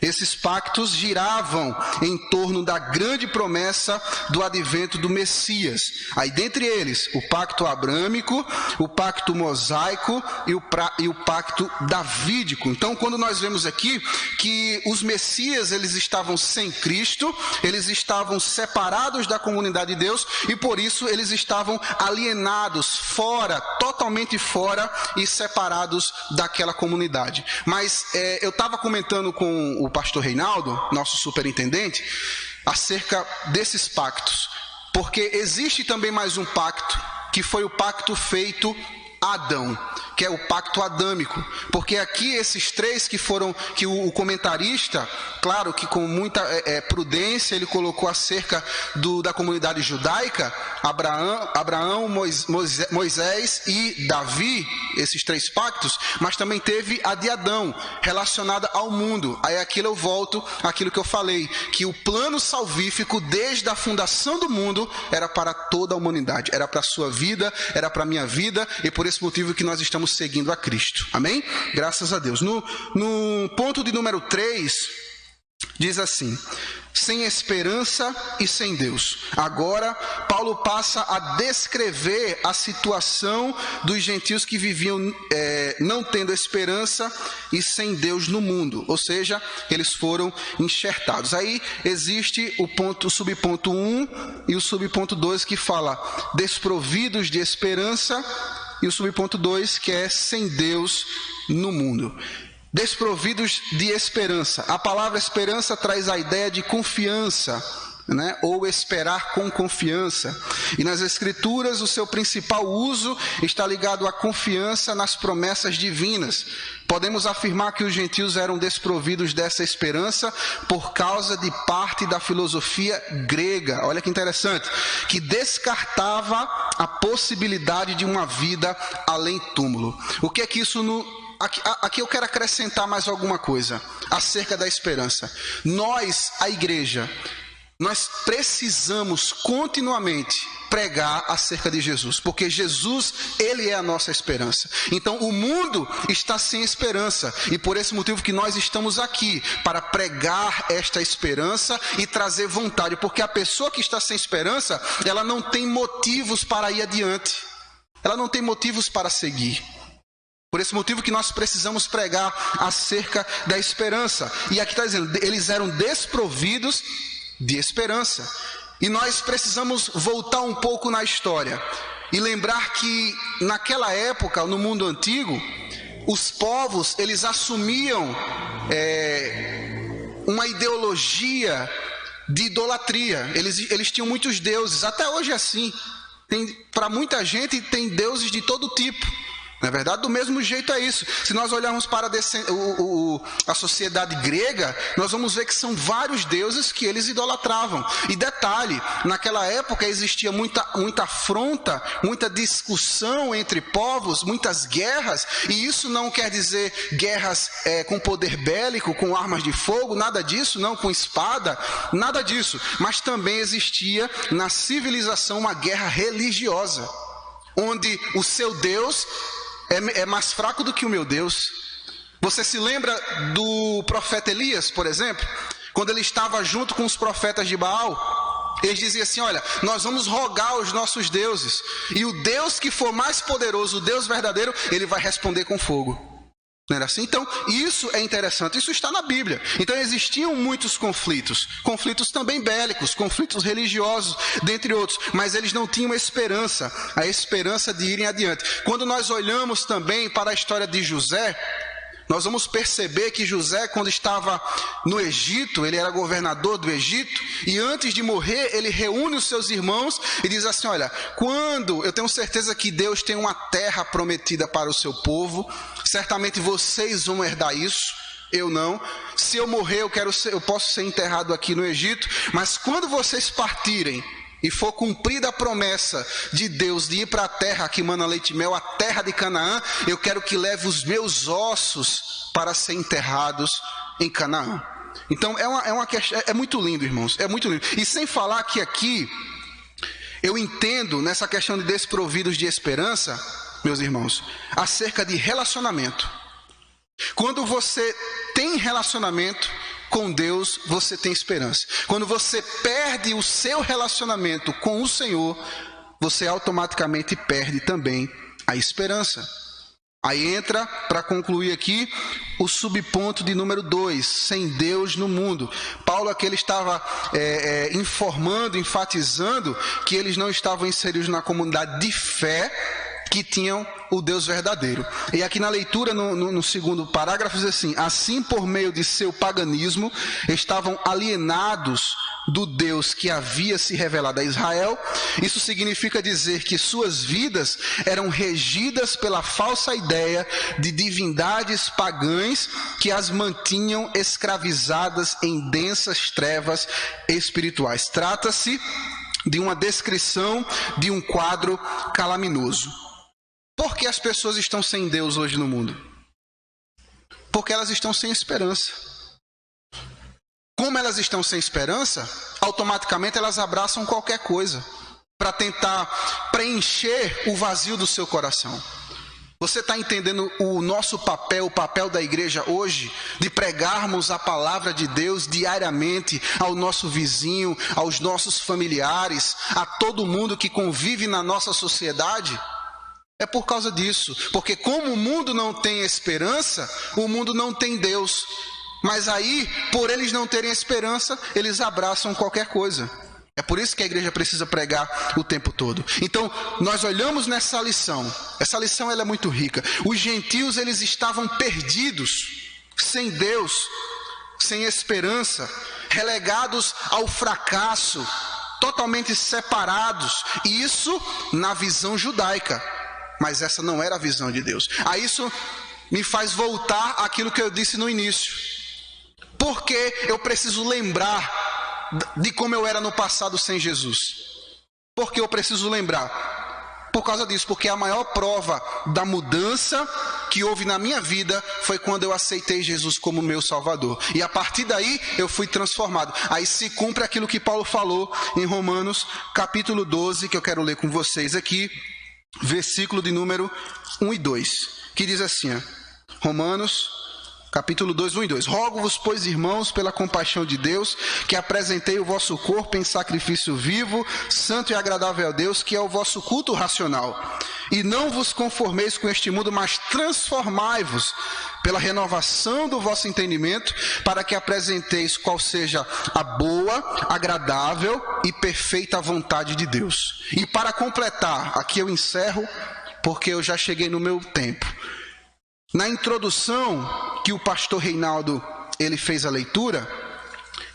Esses pactos giravam em torno da grande promessa do advento do Messias. Aí, dentre eles, o pacto abrâmico, o pacto mosaico e o pacto davídico. Então, quando nós vemos aqui que os Messias, eles estavam sem Cristo, eles estavam separados da comunidade de Deus e, por isso, eles estavam alienados, fora, totalmente fora e separados daquela comunidade. Mas eu estava comentando com o pastor Reinaldo, nosso superintendente, acerca desses pactos, porque existe também mais um pacto, que foi o pacto feito a Adão, que é o pacto adâmico, porque aqui esses três que o comentarista, claro que com muita prudência, ele colocou acerca da comunidade judaica, Abraão, Moisés e Davi, esses três pactos, mas também teve a de Adão, relacionada ao mundo. Aí aquilo eu volto àquilo que eu falei, que o plano salvífico desde a fundação do mundo era para toda a humanidade, era para a sua vida, era para a minha vida, e por esse motivo que nós estamos seguindo a Cristo. Amém? Graças a Deus. No ponto de número 3, diz assim: sem esperança e sem Deus. Agora, Paulo passa a descrever a situação dos gentios que viviam não tendo esperança e sem Deus no mundo. Ou seja, eles foram enxertados. Aí existe o subponto 1 e o subponto 2 que fala desprovidos de esperança, e o subponto 2 que é sem Deus no mundo. Desprovidos de esperança. A palavra esperança traz a ideia de confiança, né? Ou esperar com confiança. E nas Escrituras o seu principal uso está ligado à confiança nas promessas divinas. Podemos afirmar que os gentios eram desprovidos dessa esperança por causa de parte da filosofia grega. Olha que interessante, que descartava a possibilidade de uma vida além túmulo. O que é que isso Aqui eu quero acrescentar mais alguma coisa acerca da esperança. Nós, a igreja, nós precisamos continuamente pregar acerca de Jesus, porque Jesus, ele é a nossa esperança. Então o mundo está sem esperança, e por esse motivo que nós estamos aqui, para pregar esta esperança e trazer vontade, porque a pessoa que está sem esperança, ela não tem motivos para ir adiante, ela não tem motivos para seguir. Por esse motivo que nós precisamos pregar acerca da esperança. E aqui está dizendo, eles eram desprovidos de esperança. E nós precisamos voltar um pouco na história e lembrar que naquela época, no mundo antigo, os povos, eles assumiam uma ideologia de idolatria. Eles tinham muitos deuses, até hoje é assim. Para muita gente tem deuses de todo tipo. Na verdade, do mesmo jeito é isso. Se nós olharmos para a sociedade grega, nós vamos ver que são vários deuses que eles idolatravam. E detalhe, naquela época existia muita afronta, muita discussão entre povos, muitas guerras, e isso não quer dizer guerras com poder bélico, com armas de fogo, nada disso, não, com espada, nada disso. Mas também existia na civilização uma guerra religiosa, onde o seu Deus é mais fraco do que o meu Deus. Você se lembra do profeta Elias, por exemplo? Quando ele estava junto com os profetas de Baal, eles diziam assim, olha, nós vamos rogar aos nossos deuses, e o Deus que for mais poderoso, o Deus verdadeiro, ele vai responder com fogo. Não era assim? Então, isso é interessante, isso está na Bíblia. Então, existiam muitos conflitos também bélicos, conflitos religiosos, dentre outros, mas eles não tinham esperança, a esperança de irem adiante. Quando nós olhamos também para a história de José, nós vamos perceber que José, quando estava no Egito, ele era governador do Egito, e antes de morrer, ele reúne os seus irmãos e diz assim, olha, quando eu tenho certeza que Deus tem uma terra prometida para o seu povo, certamente vocês vão herdar isso, eu não. Se eu morrer, eu posso ser enterrado aqui no Egito, mas quando vocês partirem, e for cumprida a promessa de Deus de ir para a terra que mana leite e mel, a terra de Canaã, eu quero que leve os meus ossos para ser enterrados em Canaã. Então é muito lindo, irmãos, é muito lindo. E sem falar que aqui eu entendo nessa questão de desprovidos de esperança, meus irmãos, acerca de relacionamento. Quando você tem relacionamento com Deus você tem esperança. Quando você perde o seu relacionamento com o Senhor, você automaticamente perde também a esperança. Aí entra, para concluir aqui, o subponto de número 2, sem Deus no mundo. Paulo aqui ele estava informando, enfatizando que eles não estavam inseridos na comunidade de fé que tinham o Deus verdadeiro. E aqui na leitura, no segundo parágrafo, diz assim: assim, por meio de seu paganismo, estavam alienados do Deus que havia se revelado a Israel. Isso significa dizer que suas vidas eram regidas pela falsa ideia de divindades pagãs que as mantinham escravizadas em densas trevas espirituais. Trata-se de uma descrição de um quadro calaminoso. Por que as pessoas estão sem Deus hoje no mundo? Porque elas estão sem esperança. Como elas estão sem esperança, automaticamente elas abraçam qualquer coisa para tentar preencher o vazio do seu coração. Você está entendendo o nosso papel, o papel da igreja hoje, de pregarmos a palavra de Deus diariamente ao nosso vizinho, aos nossos familiares, a todo mundo que convive na nossa sociedade? É por causa disso, porque como o mundo não tem esperança, o mundo não tem Deus. Mas aí, por eles não terem esperança, eles abraçam qualquer coisa. É por isso que a igreja precisa pregar o tempo todo. Então, nós olhamos nessa lição. Essa lição ela é muito rica. Os gentios, eles estavam perdidos, sem Deus, sem esperança, relegados ao fracasso, totalmente separados. E isso na visão judaica. Mas essa não era a visão de Deus. Aí isso me faz voltar àquilo que eu disse no início. Porque eu preciso lembrar de como eu era no passado sem Jesus. Por que eu preciso lembrar? Por causa disso, porque a maior prova da mudança que houve na minha vida foi quando eu aceitei Jesus como meu Salvador. E a partir daí eu fui transformado. Aí se cumpre aquilo que Paulo falou em Romanos capítulo 12, que eu quero ler com vocês aqui, versículo de número 1 e 2, que diz assim, Romanos capítulo 2, 1 e 2. Rogo-vos, pois, irmãos, pela compaixão de Deus, que apresentei o vosso corpo em sacrifício vivo, santo e agradável a Deus, que é o vosso culto racional. E não vos conformeis com este mundo, mas transformai-vos pela renovação do vosso entendimento, para que apresenteis qual seja a boa, agradável e perfeita vontade de Deus. E para completar, aqui eu encerro, porque eu já cheguei no meu tempo. Na introdução que o pastor Reinaldo ele fez a leitura,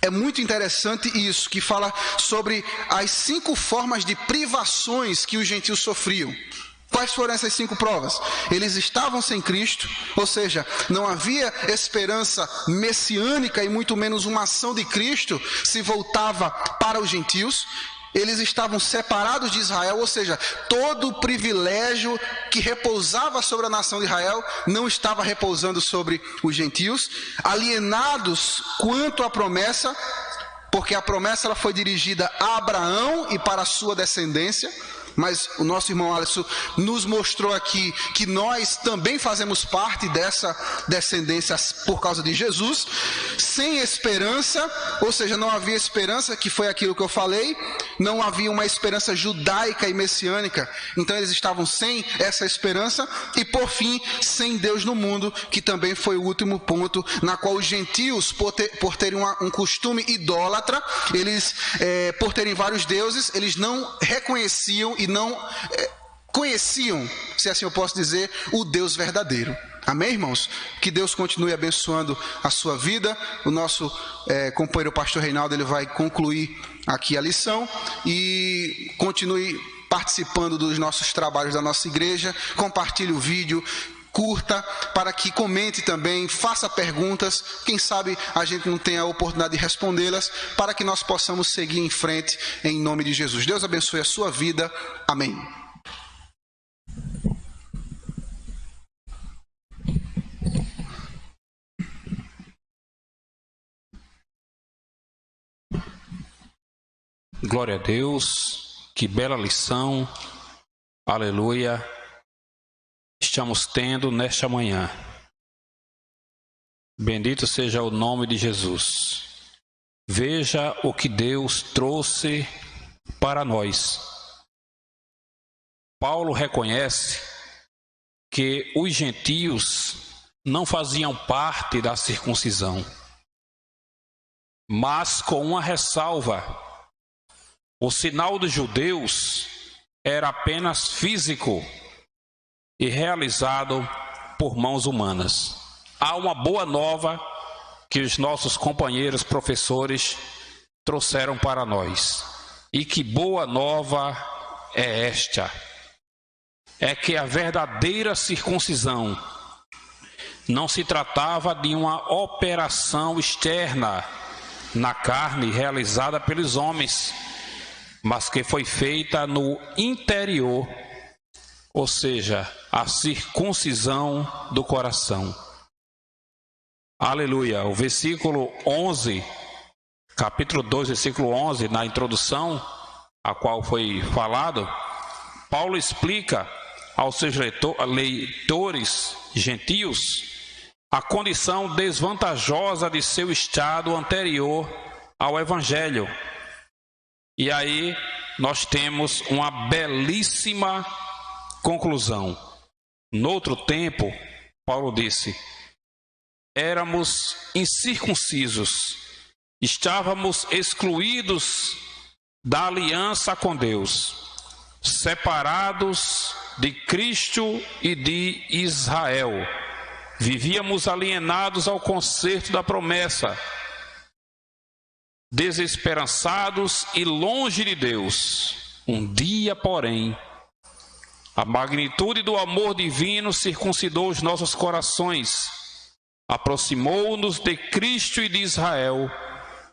é muito interessante isso, que fala sobre as 5 formas de privações que os gentios sofriam. Quais foram essas 5 provas? Eles estavam sem Cristo, ou seja, não havia esperança messiânica e muito menos uma ação de Cristo se voltava para os gentios. Eles estavam separados de Israel, ou seja, todo o privilégio que repousava sobre a nação de Israel não estava repousando sobre os gentios, alienados quanto à promessa, porque a promessa ela foi dirigida a Abraão e para a sua descendência. Mas o nosso irmão Alisson nos mostrou aqui que nós também fazemos parte dessa descendência por causa de Jesus, sem esperança, ou seja, não havia esperança, que foi aquilo que eu falei, não havia uma esperança judaica e messiânica, então eles estavam sem essa esperança, e por fim, sem Deus no mundo, que também foi o último ponto, na qual os gentios, por terem um costume idólatra, eles, por terem vários deuses, eles não reconheciam e não conheciam, se assim eu posso dizer, o Deus verdadeiro. Amém, irmãos? Que Deus continue abençoando a sua vida. O nosso companheiro pastor Reinaldo ele vai concluir aqui a lição e continue participando dos nossos trabalhos da nossa igreja. Compartilhe o vídeo, curta, para que comente também, faça perguntas, quem sabe a gente não tenha a oportunidade de respondê-las, para que nós possamos seguir em frente em nome de Jesus. Deus abençoe a sua vida. Amém. Glória a Deus, que bela lição, aleluia, estamos tendo nesta manhã. Bendito seja o nome de Jesus. Veja o que Deus trouxe para nós. Paulo reconhece que os gentios não faziam parte da circuncisão, mas com uma ressalva: o sinal dos judeus era apenas físico e realizado por mãos humanas. Há uma boa nova que os nossos companheiros professores trouxeram para nós. E que boa nova é esta? É que a verdadeira circuncisão não se tratava de uma operação externa na carne realizada pelos homens, mas que foi feita no interior, ou seja, a circuncisão do coração. Aleluia. O versículo 11, capítulo 2, versículo 11, na introdução, a qual foi falado, Paulo explica aos seus leitores gentios a condição desvantajosa de seu estado anterior ao Evangelho. E aí nós temos uma belíssima conclusão. Noutro tempo, Paulo disse: éramos incircuncisos, estávamos excluídos da aliança com Deus, separados de Cristo e de Israel. Vivíamos alienados ao concerto da promessa, desesperançados e longe de Deus. Um dia, porém, a magnitude do amor divino circuncidou os nossos corações, aproximou-nos de Cristo e de Israel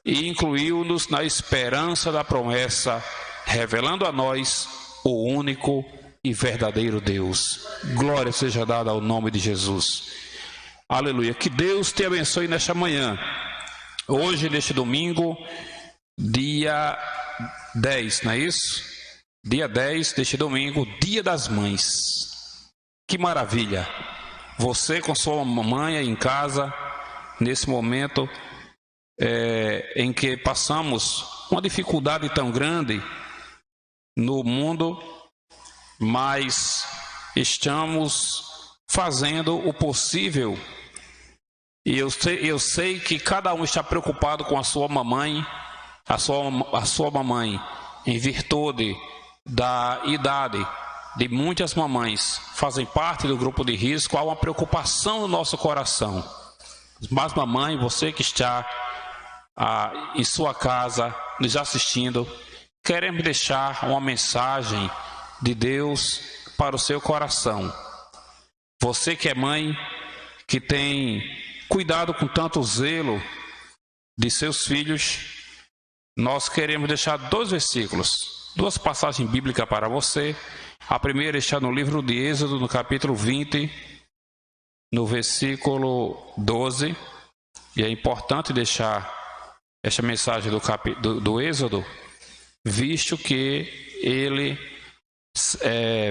e incluiu-nos na esperança da promessa, revelando a nós o único e verdadeiro Deus. Glória seja dada ao nome de Jesus. Aleluia. Que Deus te abençoe nesta manhã. Hoje, neste domingo, dia 10, não é isso? Dia 10 deste domingo, Dia das Mães. Que maravilha! Você com sua mãe aí em casa, nesse momento em que passamos uma dificuldade tão grande no mundo, mas estamos fazendo o possível. E eu sei que cada um está preocupado com a sua mamãe, a sua mamãe, em virtude da idade de muitas mamães, fazem parte do grupo de risco. Há uma preocupação no nosso coração. Mas mamãe, você que está em sua casa, nos assistindo, queremos deixar uma mensagem de Deus para o seu coração. Você que é mãe, que tem cuidado com tanto zelo de seus filhos, nós queremos deixar 2 versículos, 2 passagens bíblicas para você. A primeira está no livro de Êxodo, no capítulo 20, no versículo 12. E é importante deixar esta mensagem do Êxodo, visto que ele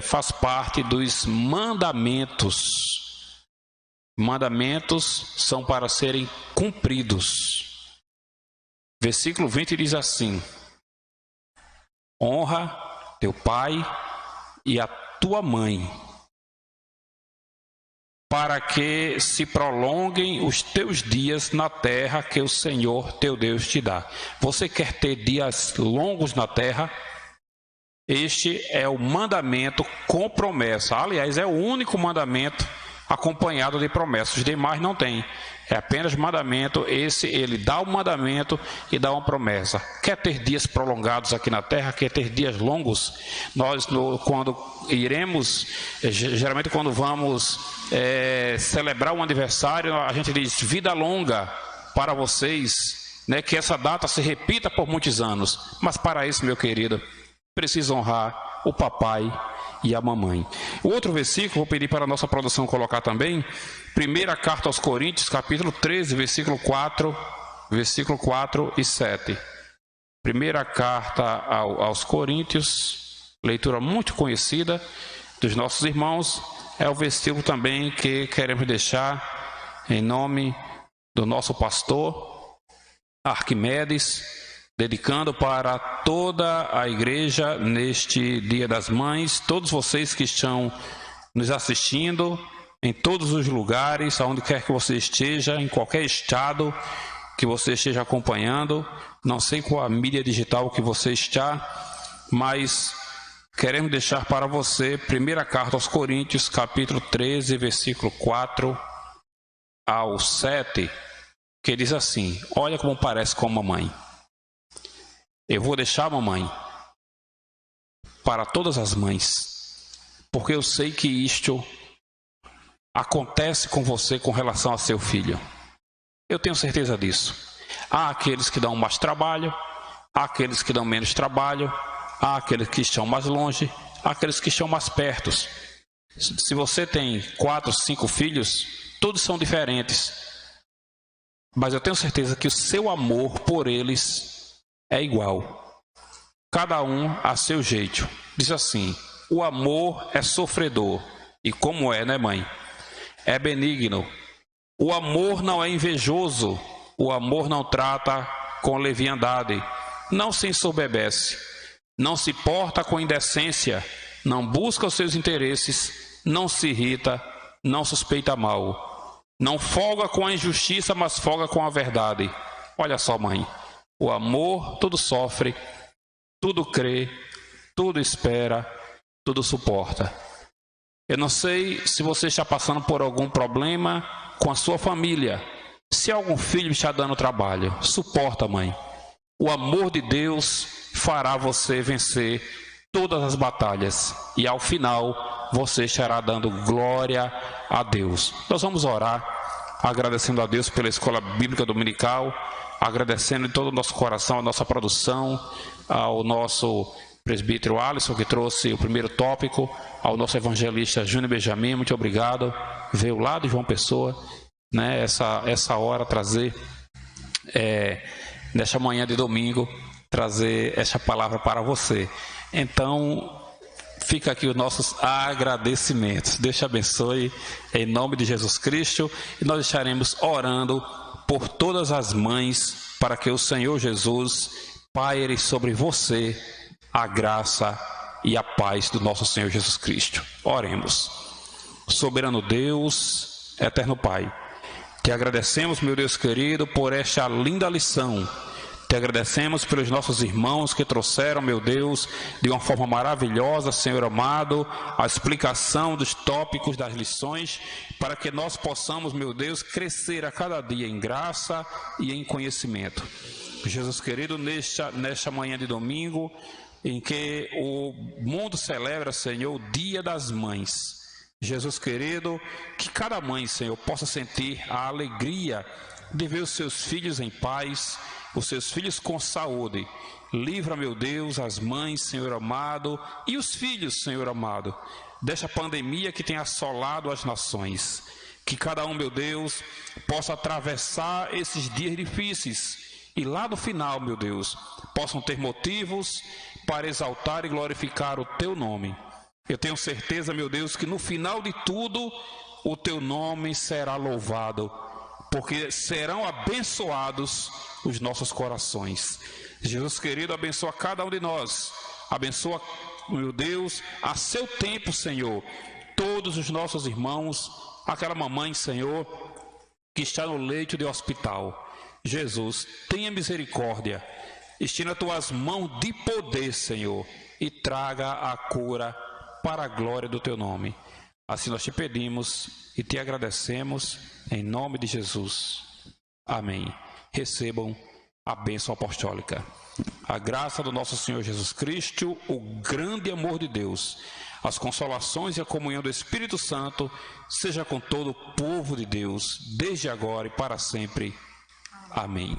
faz parte dos mandamentos. Mandamentos são para serem cumpridos. Versículo 20 diz assim: honra teu pai e a tua mãe, para que se prolonguem os teus dias na terra que o Senhor teu Deus te dá. Você quer ter dias longos na terra? Este é o mandamento com promessa. Aliás, é o único mandamento acompanhado de promessas. Os demais não tem. É apenas mandamento. Esse, ele dá o mandamento e dá uma promessa. Quer ter dias prolongados aqui na terra? Quer ter dias longos? Nós, quando iremos, geralmente quando vamos celebrar um aniversário, a gente diz vida longa para vocês, né? Que essa data se repita por muitos anos. Mas para isso, meu querido, precisa honrar o papai e a mamãe. O outro versículo, vou pedir para a nossa produção colocar também, primeira carta aos Coríntios, capítulo 13, versículo 4 e 7. Primeira carta aos Coríntios, leitura muito conhecida dos nossos irmãos, é o versículo também que queremos deixar em nome do nosso pastor Arquimedes, dedicando para toda a igreja neste Dia das Mães, todos vocês que estão nos assistindo em todos os lugares, aonde quer que você esteja, em qualquer estado que você esteja acompanhando, não sei qual a mídia digital que você está, mas queremos deixar para você, primeira carta aos Coríntios, capítulo 13, versículo 4 ao 7, que diz assim: olha como parece com a mamãe. Eu vou deixar a mamãe para todas as mães, porque eu sei que isto acontece com você com relação a seu filho. Eu tenho certeza disso. Há aqueles que dão mais trabalho, há aqueles que dão menos trabalho, há aqueles que estão mais longe, há aqueles que estão mais perto. Se você tem 4, 5 filhos, todos são diferentes. Mas eu tenho certeza que o seu amor por eles é igual. Cada um a seu jeito. Diz assim: o amor é sofredor. E como é, né, mãe? É benigno. O amor não é invejoso. O amor não trata com leviandade. Não se ensoberbece. Não se porta com indecência. Não busca os seus interesses. Não se irrita. Não suspeita mal. Não folga com a injustiça, mas folga com a verdade. Olha só, mãe. O amor tudo sofre, tudo crê, tudo espera, tudo suporta. Eu não sei se você está passando por algum problema com a sua família. Se algum filho está dando trabalho, suporta, mãe. O amor de Deus fará você vencer todas as batalhas. E ao final, você estará dando glória a Deus. Nós vamos orar, agradecendo a Deus pela Escola Bíblica Dominical, agradecendo de todo o nosso coração a nossa produção, ao nosso presbítero Alisson, que trouxe o primeiro tópico, ao nosso evangelista Júnior Benjamin, muito obrigado. Veio lá de João Pessoa, né, essa hora trazer, nesta manhã de domingo, trazer esta palavra para você. Então, fica aqui os nossos agradecimentos. Deus te abençoe, em nome de Jesus Cristo, e nós estaremos orando por todas as mães, para que o Senhor Jesus paire sobre você a graça e a paz do nosso Senhor Jesus Cristo. Oremos. Soberano Deus, eterno Pai, te agradecemos, meu Deus querido, por esta linda lição. Te agradecemos pelos nossos irmãos que trouxeram, meu Deus, de uma forma maravilhosa, Senhor amado, a explicação dos tópicos das lições, para que nós possamos, meu Deus, crescer a cada dia em graça e em conhecimento. Jesus querido, nesta manhã de domingo, em que o mundo celebra, Senhor, o Dia das Mães. Jesus querido, que cada mãe, Senhor, possa sentir a alegria de ver os seus filhos em paz, os seus filhos com saúde. Livra, meu Deus, as mães, Senhor amado, e os filhos, Senhor amado, desta pandemia que tem assolado as nações. Que cada um, meu Deus, possa atravessar esses dias difíceis e lá no final, meu Deus, possam ter motivos para exaltar e glorificar o Teu nome. Eu tenho certeza, meu Deus, que no final de tudo, o Teu nome será louvado, porque serão abençoados os nossos corações. Jesus querido, abençoa cada um de nós. Abençoa, meu Deus, a seu tempo, Senhor, todos os nossos irmãos, aquela mamãe, Senhor, que está no leito de hospital. Jesus, tenha misericórdia, estina tuas mãos de poder, Senhor, e traga a cura para a glória do teu nome. Assim nós te pedimos e te agradecemos, em nome de Jesus. Amém. Recebam a bênção apostólica. A graça do nosso Senhor Jesus Cristo, o grande amor de Deus, as consolações e a comunhão do Espírito Santo, seja com todo o povo de Deus, desde agora e para sempre. Amém.